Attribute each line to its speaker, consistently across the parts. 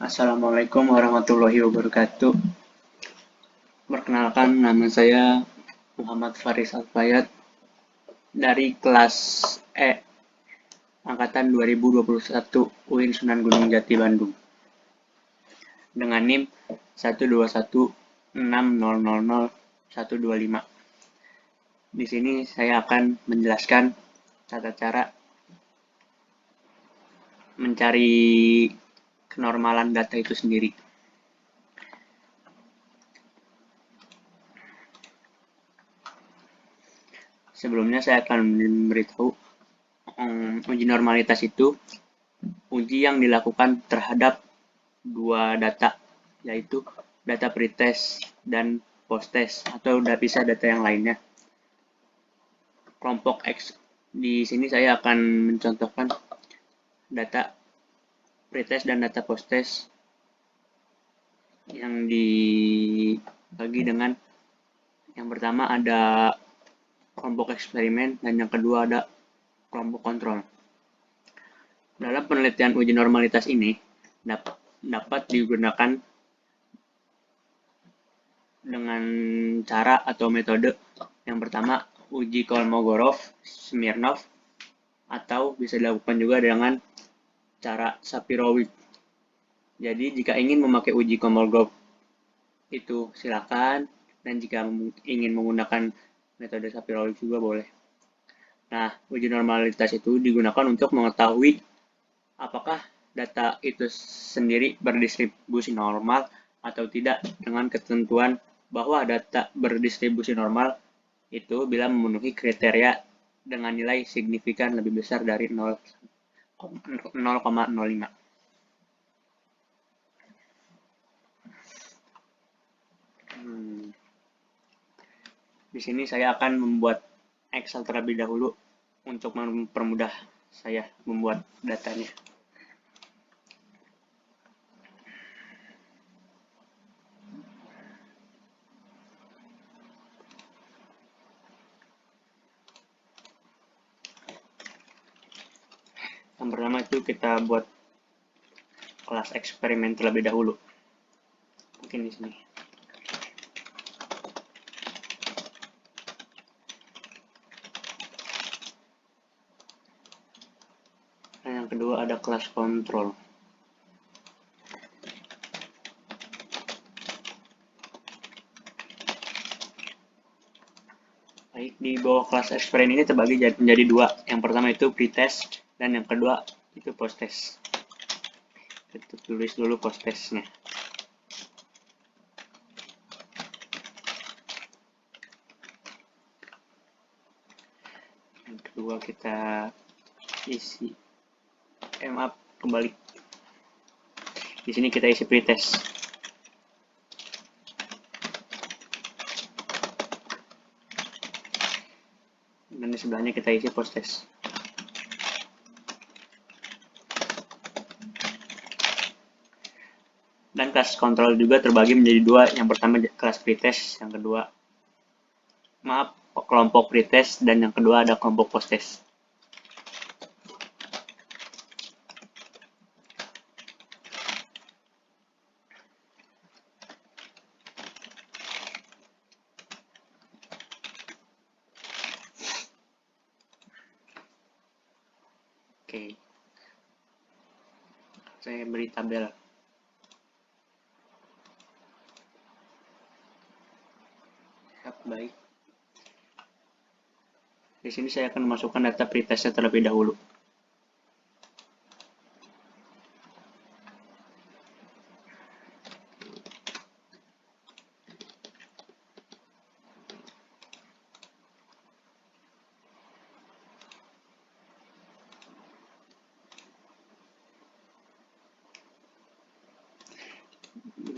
Speaker 1: Assalamualaikum warahmatullahi wabarakatuh. Perkenalkan, nama saya Muhammad Faris Alfayat dari kelas E, angkatan 2021 UIN Sunan Gunung Jati Bandung. Dengan NIM 12160000125. Di sini saya akan menjelaskan tata cara mencari kenormalan data itu sendiri. Sebelumnya saya akan memberitahu uji normalitas itu uji yang dilakukan terhadap dua data, yaitu data pretest dan posttest, atau bisa data yang lainnya. Kelompok X, di sini saya akan mencontohkan data pretest dan data posttest yang dibagi dengan yang pertama ada kelompok eksperimen dan yang kedua ada kelompok kontrol. Dalam penelitian uji normalitas ini dapat digunakan dengan cara atau metode yang pertama uji Kolmogorov-Smirnov, atau bisa dilakukan juga dengan cara Shapiro-Wilk. Jadi jika ingin memakai uji Kolmogorov itu silakan, dan jika ingin menggunakan metode Shapiro-Wilk juga boleh. Nah, uji normalitas itu digunakan untuk mengetahui apakah data itu sendiri berdistribusi normal atau tidak, dengan ketentuan bahwa data berdistribusi normal itu bila memenuhi kriteria dengan nilai signifikan lebih besar dari 0,05. Di sini saya akan membuat Excel terlebih dahulu untuk mempermudah saya membuat datanya. Yang pertama itu kita buat kelas eksperimen terlebih dahulu. Mungkin di sini. Dan yang kedua ada kelas kontrol. Baik, di bawah kelas eksperimen ini terbagi menjadi dua. Yang pertama itu pretest dan yang kedua itu posttest. Kita tulis dulu posttestnya. Yang kedua kita isi maaf kembali. Di sini kita isi pretest. Dan di sebelahnya kita isi posttest. Dan kelas kontrol juga terbagi menjadi dua. Yang pertama kelas pretest, yang kedua kelompok pretest, dan yang kedua ada kelompok posttest. Oke. Saya beri tabel. Baik. Di sini saya akan memasukkan data pretestnya terlebih dahulu.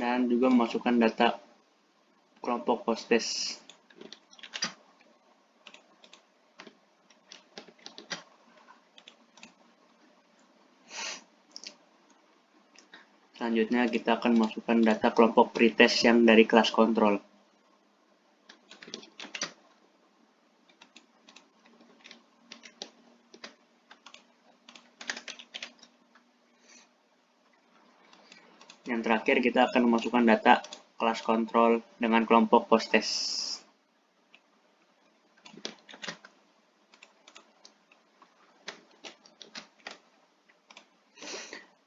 Speaker 1: Dan juga memasukkan data kelompok posttest. Selanjutnya kita akan masukkan data kelompok pretest yang dari kelas kontrol. Yang terakhir kita akan memasukkan data kelas kontrol dengan kelompok post-test.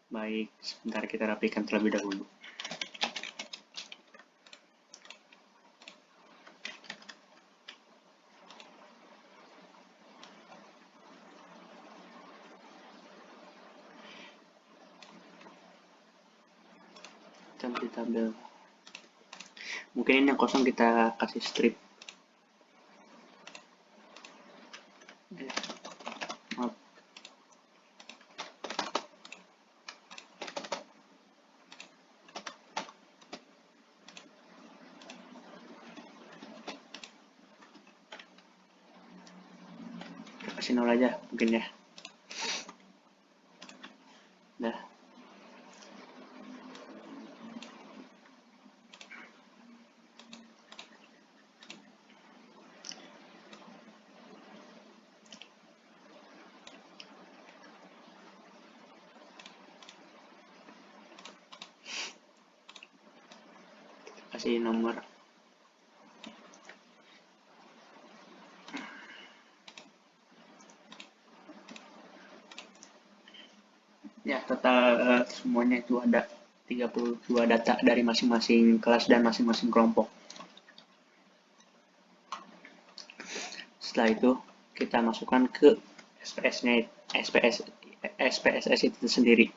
Speaker 1: Baik, sebentar kita rapikan terlebih dahulu. Kita tabel. Mungkin ini yang kosong kita kasih strip. Maaf. Kasih 0 aja mungkin ya. Dah. Kasih nomor. Ya, total semuanya itu ada 32 data dari masing-masing kelas dan masing-masing kelompok. Setelah itu kita masukkan ke SPSS itu sendiri.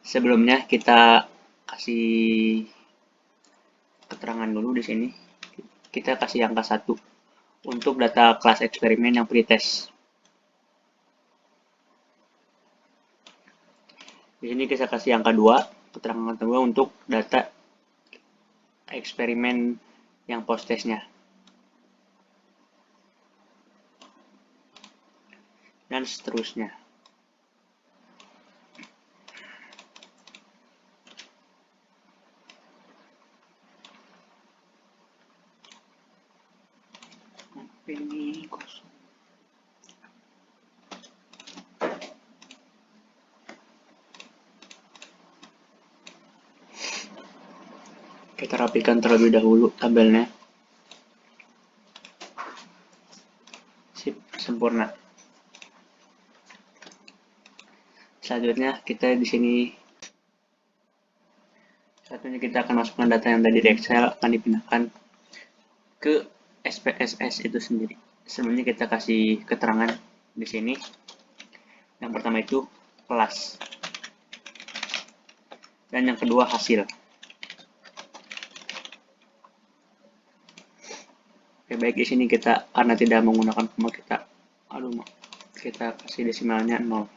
Speaker 1: Sebelumnya kita kasih keterangan dulu di sini. Kita kasih angka 1 untuk data kelas eksperimen yang pretest. Di sini kita kasih angka 2, keterangan kedua untuk data eksperimen yang post-testnya. Dan seterusnya. Ini kosong. Kita rapikan terlebih dahulu tabelnya. Sip, sempurna. Selanjutnya kita di sini kita akan masukkan data yang tadi di Excel akan dipindahkan ke SPSS itu sendiri. Sebelumnya kita kasih keterangan di sini. Yang pertama itu kelas. Dan yang kedua hasil. Oke, baik di sini kita karena tidak menggunakan koma kita kasih desimalnya 0.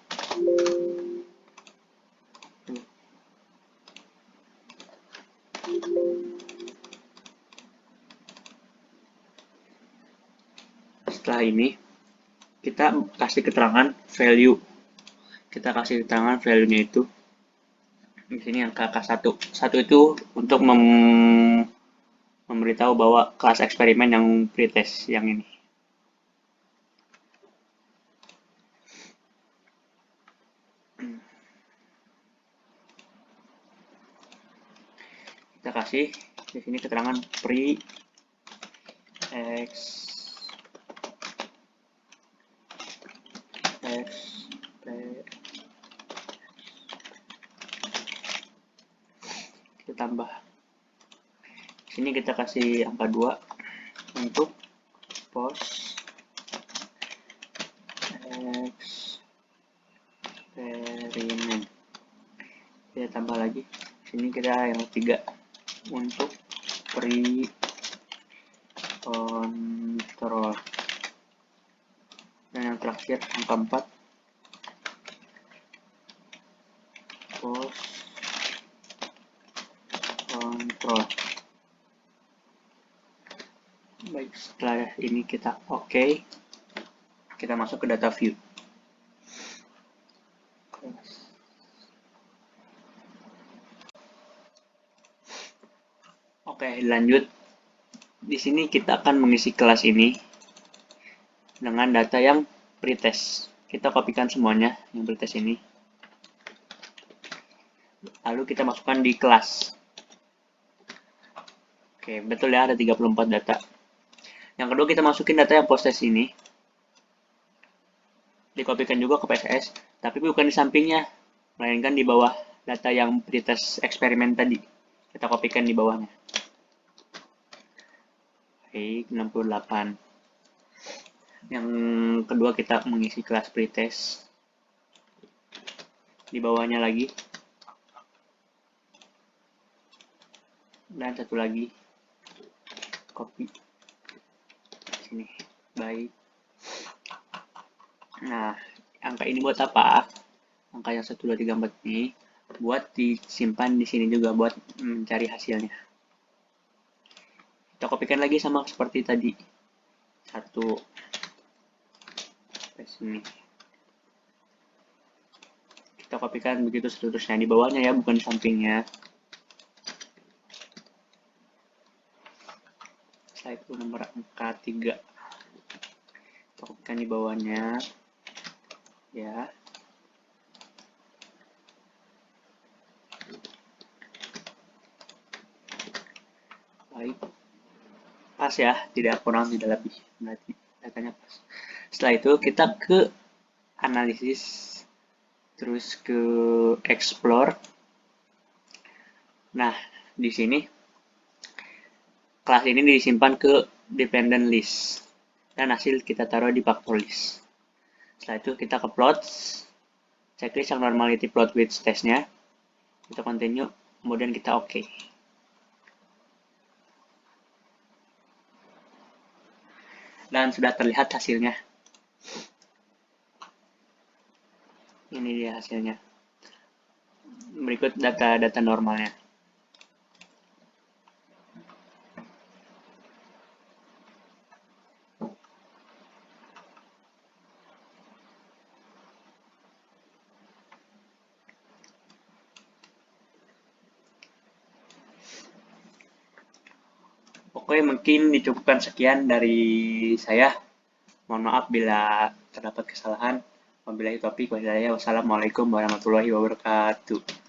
Speaker 1: Setelah ini kita kasih keterangan value. Kita kasih keterangan value-nya itu di sini angka 1. 1 itu untuk memberitahu bahwa kelas eksperimen yang pretest yang ini. Kita kasih di sini keterangan pre x kita tambah. Di sini kita kasih angka 2 untuk post eksperimen. Kita tambah lagi. Di sini kita yang 3 untuk pre control. Dan yang terakhir angka 4 post control. Baik, setelah ini kita oke. Kita masuk ke data view. Oke, lanjut. Di sini kita akan mengisi kelas ini dengan data yang pretest. Kita kopikan semuanya yang pretest ini. lalu kita masukkan di kelas. Oke, betul ya, ada 34 data. Yang kedua, kita masukin data yang post-test ini. Dikopikan juga ke PSS, tapi bukan di sampingnya, melainkan di bawah data yang pretest eksperimen tadi. Kita kopikan di bawahnya. Baik, 68. Yang kedua, kita mengisi kelas pretest. Di bawahnya lagi. Dan satu lagi. Copy. Sini. Baik. Nah, angka ini buat apa? Angka yang 1, 2, 3, 4 ini buat disimpan di sini juga buat mencari hasilnya. Kita kopikan lagi sama seperti tadi. 1 sampai sini. Kita kopikan begitu seterusnya di bawahnya ya, bukan di sampingnya. Setelah itu nomor angka 3. Kita kopikan di bawahnya. Ya. Baik. Pas ya, tidak kurang, tidak lebih. Berarti datanya pas. Setelah itu kita ke analisis, terus ke explore. Nah, di sini kelas ini disimpan ke dependent list dan hasil kita taruh di factor list. Setelah itu kita ke plots, checklist yang normality plot width testnya, kita continue, kemudian kita oke. Dan sudah terlihat hasilnya. Ini dia hasilnya. Berikut data-data normalnya. Oke, mungkin dicukupkan sekian dari saya. Mohon maaf bila terdapat kesalahan. Wabillahi taufiq wal hidayah. Wassalamualaikum warahmatullahi wabarakatuh.